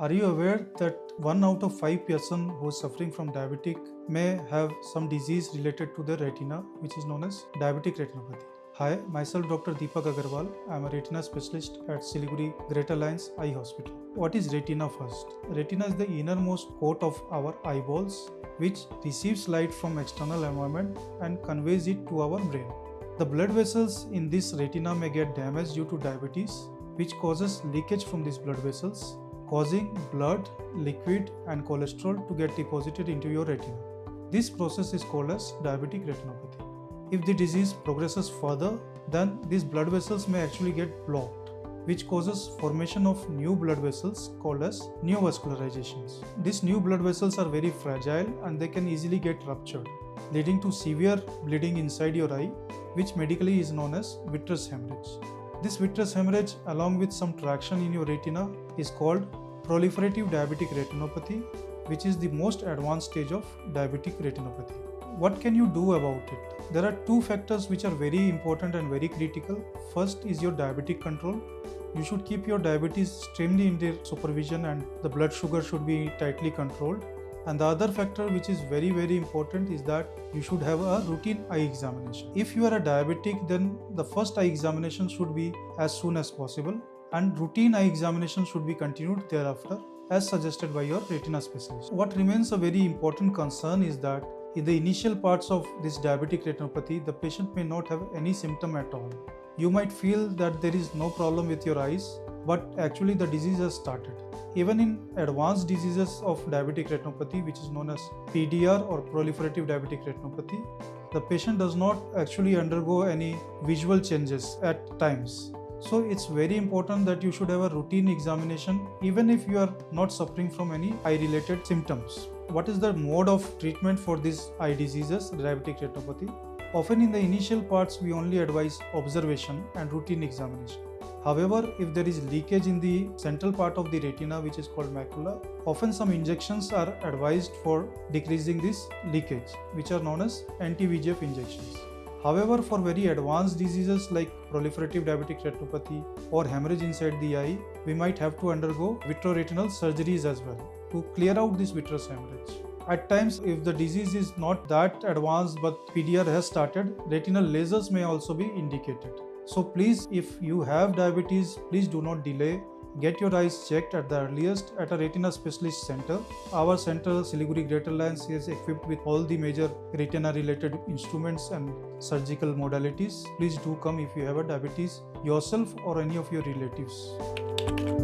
Are you aware that 1 out of 5 person who is suffering from diabetic may have some disease related to the retina, which is known as diabetic retinopathy? Hi, myself Dr. Deepak Agarwal. I am a retina specialist at Siliguri Greater Alliance Eye Hospital. What is retina first? Retina is the innermost coat of our eyeballs which receives light from external environment and conveys it to our brain. The blood vessels in this retina may get damaged due to diabetes, which causes leakage from these blood vessels, causing blood, liquid and cholesterol to get deposited into your retina. This process is called as diabetic retinopathy. If the disease progresses further, then these blood vessels may actually get blocked, which causes formation of new blood vessels called as neovascularizations. These new blood vessels are very fragile and they can easily get ruptured, leading to severe bleeding inside your eye, which medically is known as vitreous hemorrhage. This vitreous hemorrhage, along with some traction in your retina, is called proliferative diabetic retinopathy, which is the most advanced stage of diabetic retinopathy. What can you do about it? There are two factors which are very important and very critical. First is your diabetic control. You should keep your diabetes extremely under supervision and the blood sugar should be tightly controlled. And the other factor which is very important is that you should have a routine eye examination. If you are a diabetic, then the first eye examination should be as soon as possible and routine eye examination should be continued thereafter as suggested by your retina specialist. What remains a very important concern is that in the initial parts of this diabetic retinopathy, the patient may not have any symptom at all. You might feel that there is no problem with your eyes, but actually the disease has started. Even in advanced diseases of diabetic retinopathy, which is known as PDR or proliferative diabetic retinopathy, the patient does not actually undergo any visual changes at times. So it's very important that you should have a routine examination even if you are not suffering from any eye-related symptoms. What is the mode of treatment for these eye diseases, diabetic retinopathy? Often in the initial parts, we only advise observation and routine examination. However, if there is leakage in the central part of the retina, which is called macula, often some injections are advised for decreasing this leakage, which are known as anti-VEGF injections. However, for very advanced diseases like proliferative diabetic retinopathy or hemorrhage inside the eye, we might have to undergo vitreoretinal surgeries as well to clear out this vitreous hemorrhage. At times, if the disease is not that advanced but PDR has started, retinal lasers may also be indicated. So please, if you have diabetes, please do not delay. Get your eyes checked at the earliest at a retina specialist center. Our center, Siliguri Greater Alliance, is equipped with all the major retina related instruments and surgical modalities. Please do come if you have a diabetes yourself or any of your relatives.